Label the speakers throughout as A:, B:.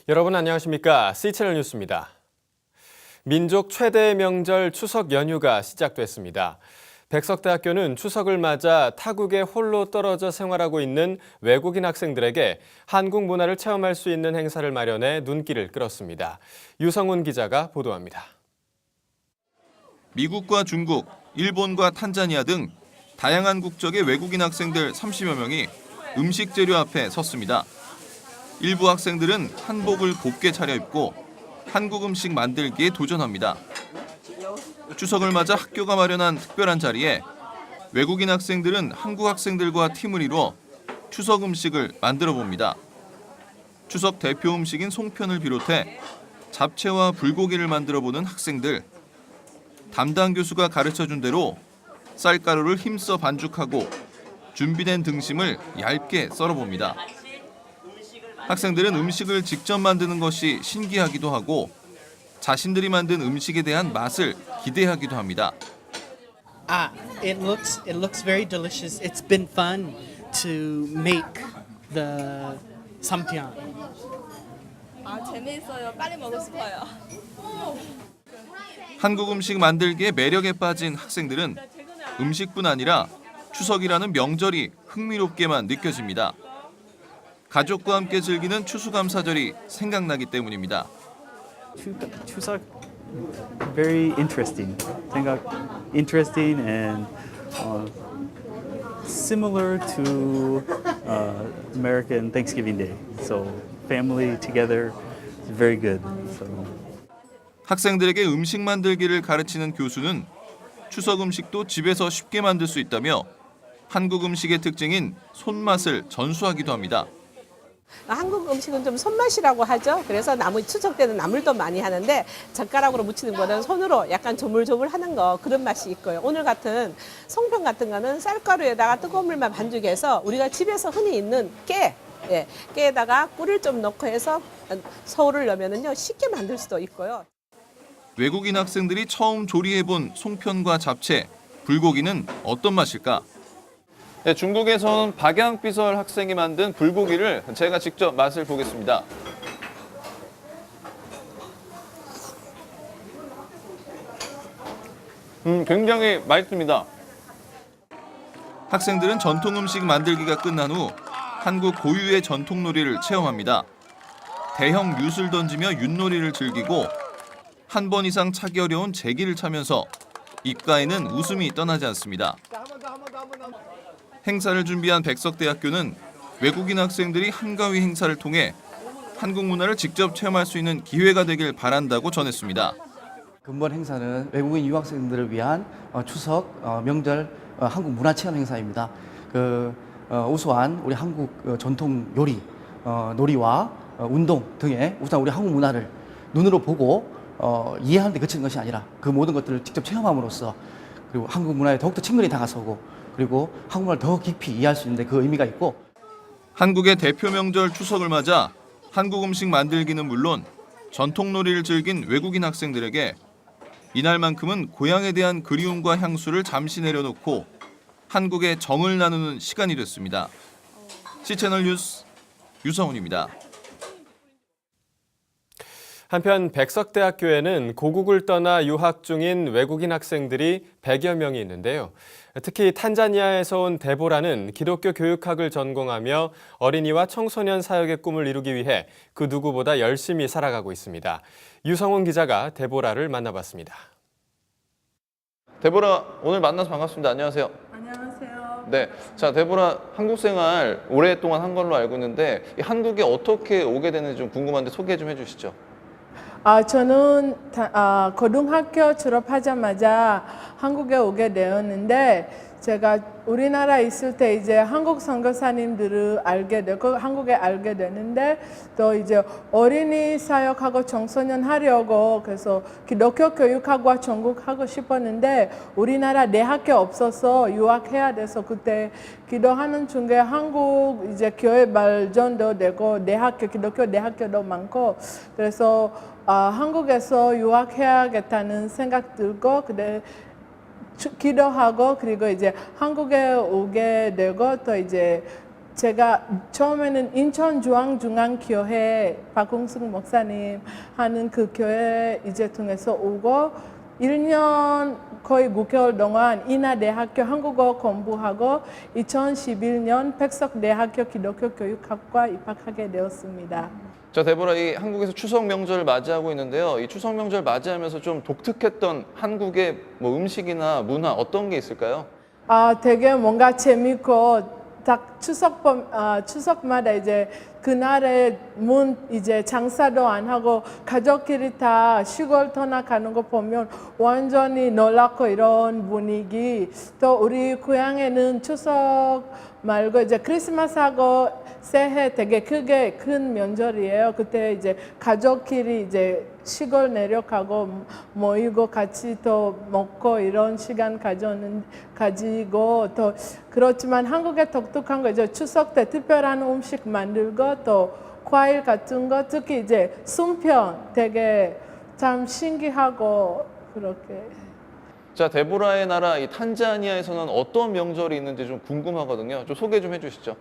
A: 여러분 안녕하십니까? C채널 뉴스입니다. 민족 최대의 명절 추석 연휴가 시작됐습니다. 백석대학교는 추석을 맞아 타국에 홀로 떨어져 생활하고 있는 외국인 학생들에게 한국 문화를 체험할 수 있는 행사를 마련해 눈길을 끌었습니다. 유성훈 기자가 보도합니다.
B: 미국과 중국, 일본과 탄자니아 등 다양한 국적의 외국인 학생들 30여 명이 음식 재료 앞에 섰습니다. 일부 학생들은 한복을 곱게 차려입고 한국 음식 만들기에 도전합니다. 추석을 맞아 학교가 마련한 특별한 자리에 외국인 학생들은 한국 학생들과 팀을 이루어 추석 음식을 만들어 봅니다. 추석 대표 음식인 송편을 비롯해 잡채와 불고기를 만들어 보는 학생들. 담당 교수가 가르쳐준 대로 쌀가루를 힘써 반죽하고 준비된 등심을 얇게 썰어봅니다. 학생들은 음식을 직접 만드는 것이 신기하기도 하고 자신들이 만든 음식에 대한 맛을 기대하기도 합니다.
C: It looks very delicious. It's been fun to make the sampiang.
D: 재미있어요. 빨리 먹고 싶어요.
B: 한국 음식 만들기에 매력에 빠진 학생들은 음식뿐 아니라 추석이라는 명절이 흥미롭게만 느껴집니다. 가족과 함께 즐기는 추수감사절이 생각나기 때문입니다.
E: 추석 very interesting. 생각 interesting and similar to American Thanksgiving Day. So family together is very good. So.
B: 학생들에게 음식 만들기를 가르치는 교수는 추석 음식도 집에서 쉽게 만들 수 있다며 한국 음식의 특징인 손맛을 전수하기도 합니다.
F: 한국 음식은 좀 손맛이라고 하죠. 그래서 추석 때는 나물도 많이 하는데 젓가락으로 무치는 거는 손으로 약간 조물조물하는 거 그런 맛이 있고요. 오늘 같은 송편 같은 거는 쌀가루에다가 뜨거운 물만 반죽해서 우리가 집에서 흔히 있는 깨에다가 꿀을 좀 넣고 해서 서울을 넣으면은요 쉽게 만들 수도 있고요.
B: 외국인 학생들이 처음 조리해본 송편과 잡채, 불고기는 어떤 맛일까?
G: 네, 중국에서는 박양비설 학생이 만든 불고기를 제가 직접 맛을 보겠습니다. 굉장히 맛있습니다.
B: 학생들은 전통 음식 만들기가 끝난 후 한국 고유의 전통 놀이를 체험합니다. 대형 윷을 던지며 윷놀이를 즐기고 한 번 이상 차기 어려운 제기를 차면서 입가에는 웃음이 떠나지 않습니다. 행사를 준비한 백석대학교는 외국인 학생들이 한가위 행사를 통해 한국 문화를 직접 체험할 수 있는 기회가 되길 바란다고 전했습니다.
H: 근본 행사는 외국인 유학생들을 위한 추석, 명절 한국 문화 체험 행사입니다. 우수한 우리 한국 전통 요리, 놀이와 운동 등의 우선 우리 한국 문화를 눈으로 보고 이해하는 데 그치는 것이 아니라 그 모든 것들을 직접 체험함으로써 그리고 한국 문화에 더욱더 친밀히 다가서고 그리고 한국말을 더 깊이 이해할 수 있는데 그 의미가 있고
B: 한국의 대표 명절 추석을 맞아 한국 음식 만들기는 물론 전통 놀이를 즐긴 외국인 학생들에게 이날만큼은 고향에 대한 그리움과 향수를 잠시 내려놓고 한국의 정을 나누는 시간이 됐습니다. C채널 뉴스 유성훈입니다.
A: 한편 백석대학교에는 고국을 떠나 유학 중인 외국인 학생들이 100여 명이 있는데요. 특히 탄자니아에서 온 데보라는 기독교 교육학을 전공하며 어린이와 청소년 사역의 꿈을 이루기 위해 그 누구보다 열심히 살아가고 있습니다. 유성훈 기자가 데보라를 만나봤습니다.
G: 데보라, 오늘 만나서 반갑습니다. 안녕하세요.
D: 안녕하세요.
G: 네, 자 데보라 한국 생활 오랫동안 한 걸로 알고 있는데 한국에 어떻게 오게 되는지 좀 궁금한데 소개 좀 해주시죠.
D: 저는 고등학교 졸업하자마자 한국에 오게 되었는데 제가 우리나라에 있을 때 이제 한국 선교사님들을 알게 되고 한국에 알게 되는데 또 이제 어린이 사역하고 청소년 하려고 그래서 기독교 교육학과 전공하고 싶었는데 우리나라 내 학교 없어서 유학해야 돼서 그때 기도하는 중에 한국 이제 교회 발전도 되고 내 학교 기독교 내 학교도 많고 그래서 한국에서 유학해야겠다는 생각 들고 그때 기도하고 그리고 이제 한국에 오게 되고 또 이제 제가 처음에는 인천중앙교회 박홍숙 목사님 하는 그 교회 이제 통해서 오고 1년 거의 6개월 동안 인하대학교 한국어 공부하고 2011년 백석대학교 기독교 교육학과 입학하게 되었습니다.
G: 자, 데보라, 이 한국에서 추석 명절을 맞이하고 있는데요. 이 추석 명절 맞이하면서 좀 독특했던 한국의 뭐 음식이나 문화 어떤 게 있을까요?
D: 되게 뭔가 재밌고 딱 추석마다 이제 그날에 이제 장사도 안 하고 가족끼리 다 시골 떠나가는 거 보면 완전히 놀랍고 이런 분위기. 또 우리 고향에는 추석 말고 이제 크리스마스하고 새해 되게 크게 큰 명절이에요. 그때 이제 가족끼리 이제 시골 내려가고 모이고 같이 또 먹고 이런 시간 가지고 또 그렇지만 한국의 독특한 거 이제 추석 때 특별한 음식 만들고 또 과일 같은 거 특히 이제 순편 되게 참 신기하고 그렇게.
G: 자, 데보라의 나라 이 탄자니아에서는 어떤 명절이 있는지 좀 궁금하거든요. 좀 소개 좀 해주시죠.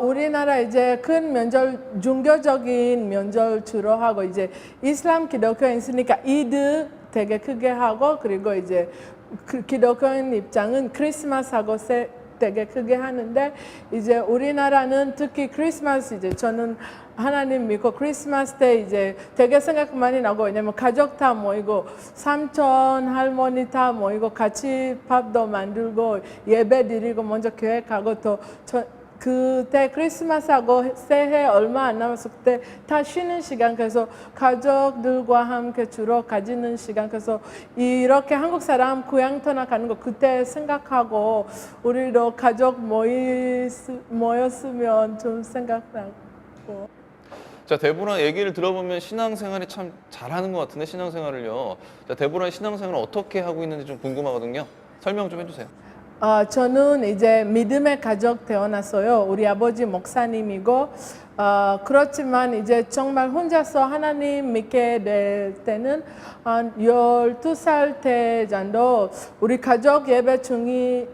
D: 우리나라 이제 큰 명절, 종교적인 명절 주로 하고 이제 이슬람 기독교인 있으니까 이드 되게 크게 하고 그리고 이제 기독교인 입장은 크리스마스하고 되게 크게 하는데 이제 우리나라는 특히 크리스마스 이제 저는 하나님 믿고 크리스마스 때 이제 되게 생각 많이 나고 왜냐면 가족 다 모이고 삼촌 할머니 다 모이고 같이 밥도 만들고 예배 드리고 먼저 교회 가고 또 그때 크리스마스하고 새해 얼마 안 남았을 때 다 쉬는 시간 그래서 가족들과 함께 주로 가지는 시간 그래서 이렇게 한국 사람 고향 떠나가는 거 그때 생각하고 우리도 가족 모였으면 좀 생각나고.
G: 자, 데보라 얘기를 들어보면 신앙생활이 참 잘하는 것 같은데 신앙생활을요. 자, 데보라의 신앙생활을 어떻게 하고 있는지 좀 궁금하거든요. 설명 좀 해주세요.
D: 저는 이제 믿음의 가족 태어났어요. 우리 아버지 목사님이고 그렇지만 이제 정말 혼자서 하나님 믿게 될 때는 한 12살 때 정도 우리 가족 예배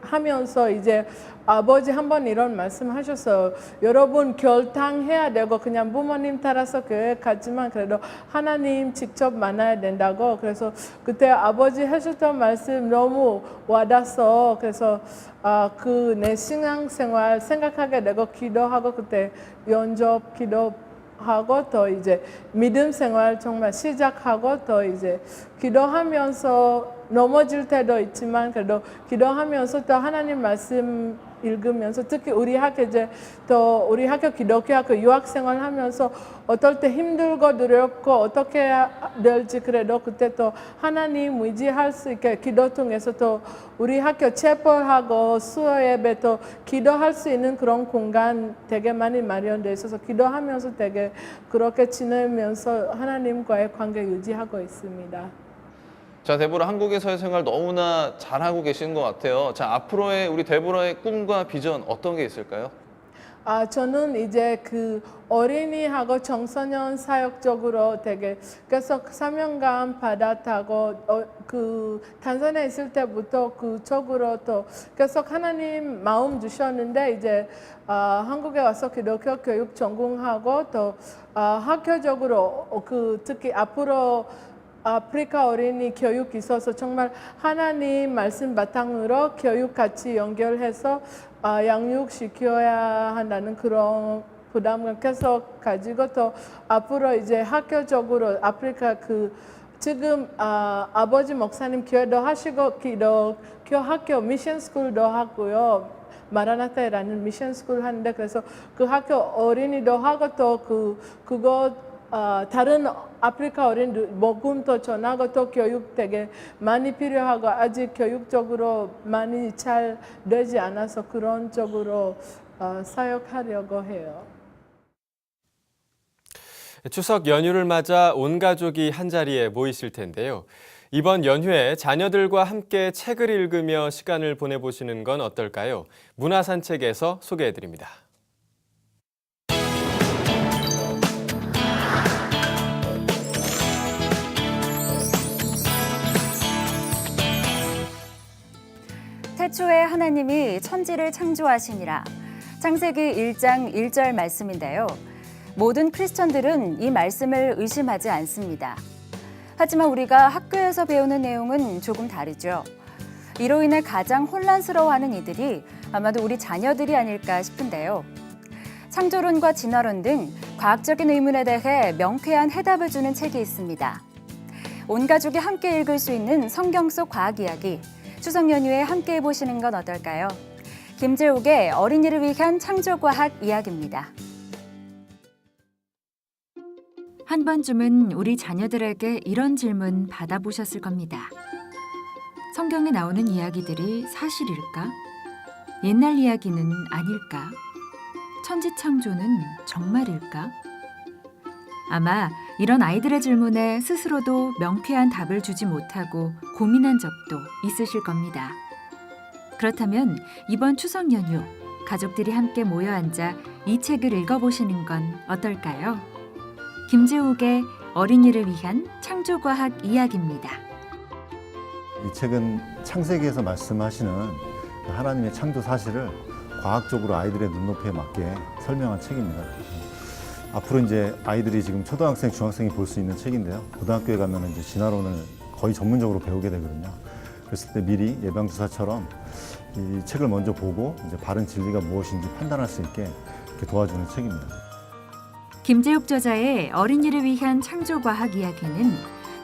D: 하면서 이제 아버지 한 번 이런 말씀하셨어요. 여러분 결단해야 되고 그냥 부모님 따라서 교회 갔지만 그래도 하나님 직접 만나야 된다고. 그래서 그때 아버지 하셨던 말씀 너무 와닿아서 그래서 그 내 신앙생활 생각하게 되고 기도하고 그때 연접 기도하고 또 이제 믿음 생활 정말 시작하고 또 이제 기도하면서 넘어질 때도 있지만 그래도 기도하면서 또 하나님 말씀 읽으면서 특히 우리 학교 이제 또 우리 학교 기독교 학교 유학 생활하면서 어떨 때 힘들고 두렵고 어떻게 해야 될지 그래도 그때 또 하나님 의지할 수 있게 기도 통해서 또 우리 학교 채플하고 수요 예배 또 기도할 수 있는 그런 공간 되게 많이 마련돼 있어서 기도하면서 되게 그렇게 지내면서 하나님과의 관계 유지하고 있습니다.
G: 자, 데보라 한국에서의 생활 너무나 잘하고 계신 것 같아요. 자, 앞으로의 우리 데보라의 꿈과 비전 어떤 게 있을까요?
D: 저는 이제 그 어린이하고 청소년 사역적으로 되게 계속 사명감 받았다고 그 탄자니아에 있을 때부터 그쪽으로 또 계속 하나님 마음 주셨는데 이제 한국에 와서 기독교 교육 전공하고 또 학교적으로 그 특히 앞으로 아프리카 어린이 교육이 있어서 정말 하나님 말씀 바탕으로 교육 같이 연결해서 양육시켜야 한다는 그런 부담을 계속 가지고 또 앞으로 이제 학교적으로 아프리카 지금 아버지 목사님 교회도 하시고 기독교 학교 미션 스쿨도 하고요. 마라나타라는 미션 스쿨 하는데 그래서 그 학교 어린이도 하고 또 그거 다른 아프리카 어린이들 복음도 전하고 또 교육 되게 많이 필요하고 아직 교육적으로 많이 잘 되지 않아서 그런 쪽으로 사역하려고 해요.
A: 추석 연휴를 맞아 온 가족이 한자리에 모이실 텐데요. 이번 연휴에 자녀들과 함께 책을 읽으며 시간을 보내보시는 건 어떨까요? 문화산책에서 소개해드립니다.
I: 태초에 하나님이 천지를 창조하시니라. 창세기 1장 1절 말씀인데요. 모든 크리스천들은 이 말씀을 의심하지 않습니다. 하지만 우리가 학교에서 배우는 내용은 조금 다르죠. 이로 인해 가장 혼란스러워하는 이들이 아마도 우리 자녀들이 아닐까 싶은데요. 창조론과 진화론 등 과학적인 의문에 대해 명쾌한 해답을 주는 책이 있습니다. 온 가족이 함께 읽을 수 있는 성경 속 과학 이야기, 추석 연휴에 함께 해보시는 건 어떨까요? 김재욱의 어린이를 위한 창조과학 이야기입니다. 한 번쯤은 우리 자녀들에게 이런 질문 받아보셨을 겁니다. 성경에 나오는 이야기들이 사실일까? 옛날 이야기는 아닐까? 천지창조는 정말일까? 아마 이런 아이들의 질문에 스스로도 명쾌한 답을 주지 못하고 고민한 적도 있으실 겁니다. 그렇다면 이번 추석 연휴 가족들이 함께 모여 앉아 이 책을 읽어보시는 건 어떨까요? 김재욱의 어린이를 위한 창조과학 이야기입니다.
J: 이 책은 창세기에서 말씀하시는 하나님의 창조 사실을 과학적으로 아이들의 눈높이에 맞게 설명한 책입니다. 앞으로 이제 아이들이 지금 초등학생, 중학생이 볼 수 있는 책인데요. 고등학교에 가면 이제 진화론을 거의 전문적으로 배우게 되거든요. 그랬을 때 미리 예방주사처럼 이 책을 먼저 보고 이제 바른 진리가 무엇인지 판단할 수 있게 이렇게 도와주는 책입니다.
I: 김재욱 저자의 어린이를 위한 창조과학 이야기는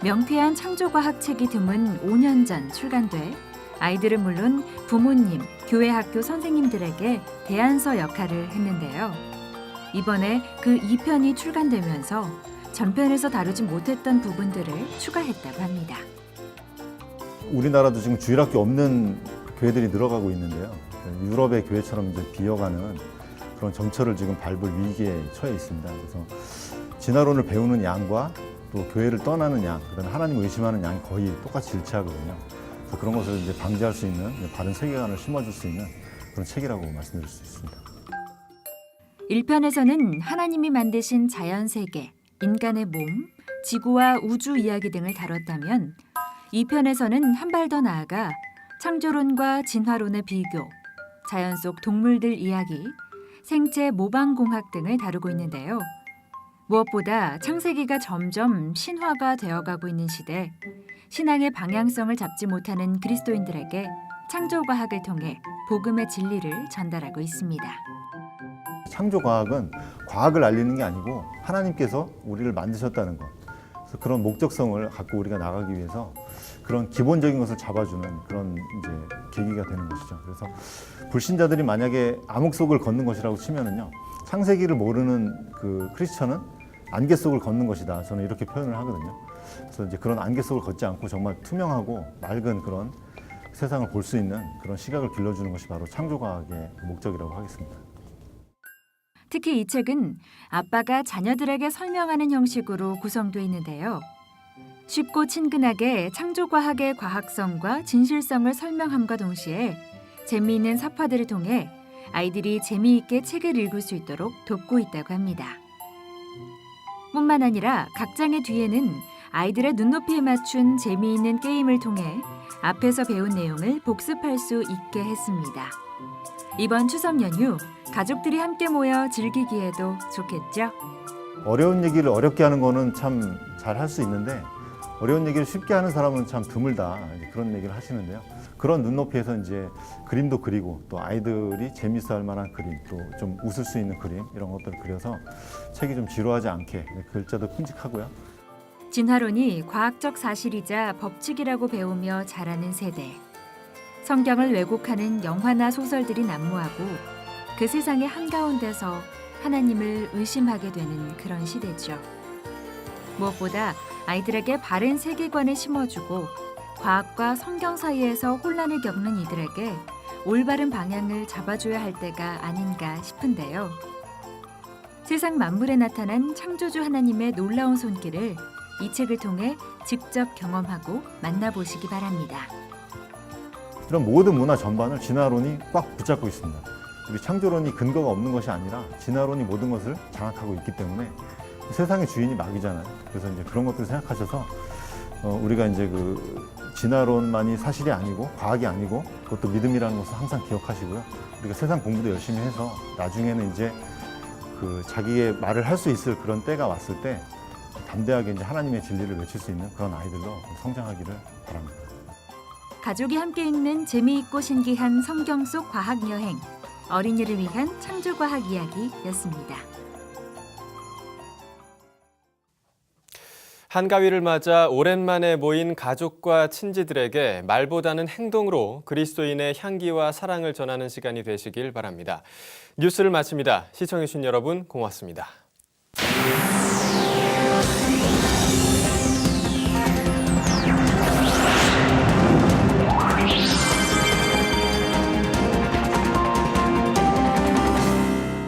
I: 명쾌한 창조과학 책이 드문 5년 전 출간돼 아이들은 물론 부모님, 교회 학교 선생님들에게 대안서 역할을 했는데요. 이번에 그 2편이 출간되면서 전편에서 다루지 못했던 부분들을 추가했다고 합니다.
J: 우리나라도 지금 주일학교 없는 교회들이 늘어가고 있는데요. 유럽의 교회처럼 이제 비어가는 그런 정처를 지금 밟을 위기에 처해 있습니다. 그래서 진화론을 배우는 양과 또 교회를 떠나는 양, 그다음에 하나님을 의심하는 양이 거의 똑같이 일치하거든요. 그래서 그런 것을 이제 방지할 수 있는 바른 세계관을 심어줄 수 있는 그런 책이라고 말씀드릴 수 있습니다.
I: 1편에서는 하나님이 만드신 자연 세계, 인간의 몸, 지구와 우주 이야기 등을 다뤘다면 2편에서는 한 발 더 나아가 창조론과 진화론의 비교, 자연 속 동물들 이야기, 생체 모방공학 등을 다루고 있는데요. 무엇보다 창세기가 점점 신화가 되어가고 있는 시대, 신앙의 방향성을 잡지 못하는 그리스도인들에게 창조과학을 통해 복음의 진리를 전달하고 있습니다.
J: 창조과학은 과학을 알리는 게 아니고 하나님께서 우리를 만드셨다는 것. 그래서 그런 목적성을 갖고 우리가 나가기 위해서 그런 기본적인 것을 잡아주는 그런 이제 계기가 되는 것이죠. 그래서 불신자들이 만약에 암흑 속을 걷는 것이라고 치면은요, 창세기를 모르는 그 크리스천은 안개 속을 걷는 것이다. 저는 이렇게 표현을 하거든요. 그래서 이제 그런 안개 속을 걷지 않고 정말 투명하고 맑은 그런 세상을 볼 수 있는 그런 시각을 길러주는 것이 바로 창조과학의 목적이라고 하겠습니다.
I: 특히 이 책은 아빠가 자녀들에게 설명하는 형식으로 구성되어 있는데요. 쉽고 친근하게 창조과학의 과학성과 진실성을 설명함과 동시에 재미있는 사파들을 통해 아이들이 재미있게 책을 읽을 수 있도록 돕고 있다고 합니다. 뿐만 아니라 각 장의 뒤에는 아이들의 눈높이에 맞춘 재미있는 게임을 통해 앞에서 배운 내용을 복습할 수 있게 했습니다. 이번 추석 연휴 가족들이 함께 모여 즐기기에도 좋겠죠?
J: 어려운 얘기를 어렵게 하는 거는 참 잘 할 수 있는데 어려운 얘기를 쉽게 하는 사람은 참 드물다, 그런 얘기를 하시는데요. 그런 눈높이에서 이제 그림도 그리고 또 아이들이 재밌어 할 만한 그림, 또 좀 웃을 수 있는 그림, 이런 것들을 그려서 책이 좀 지루하지 않게, 글자도 큼직하고요.
I: 진화론이 과학적 사실이자 법칙이라고 배우며 자라는 세대. 성경을 왜곡하는 영화나 소설들이 난무하고 그 세상의 한가운데서 하나님을 의심하게 되는 그런 시대죠. 무엇보다 아이들에게 바른 세계관을 심어주고 과학과 성경 사이에서 혼란을 겪는 이들에게 올바른 방향을 잡아줘야 할 때가 아닌가 싶은데요. 세상 만물에 나타난 창조주 하나님의 놀라운 손길을 이 책을 통해 직접 경험하고 만나보시기 바랍니다.
J: 이런 모든 문화 전반을 진화론이 꽉 붙잡고 있습니다. 우리 창조론이 근거가 없는 것이 아니라 진화론이 모든 것을 장악하고 있기 때문에 세상의 주인이 마귀잖아요. 그래서 이제 그런 것들 생각하셔서 우리가 이제 그 진화론만이 사실이 아니고 과학이 아니고 그것도 믿음이라는 것을 항상 기억하시고요. 우리가 세상 공부도 열심히 해서 나중에는 이제 그 자기의 말을 할 수 있을 그런 때가 왔을 때 담대하게 이제 하나님의 진리를 외칠 수 있는 그런 아이들로 성장하기를 바랍니다.
I: 가족이 함께 읽는 재미있고 신기한 성경 속 과학 여행. 어린이를 위한 창조과학 이야기였습니다.
A: 한가위를 맞아 오랜만에 모인 가족과 친지들에게 말보다는 행동으로 그리스도인의 향기와 사랑을 전하는 시간이 되시길 바랍니다. 뉴스를 마칩니다. 시청해주신 여러분 고맙습니다.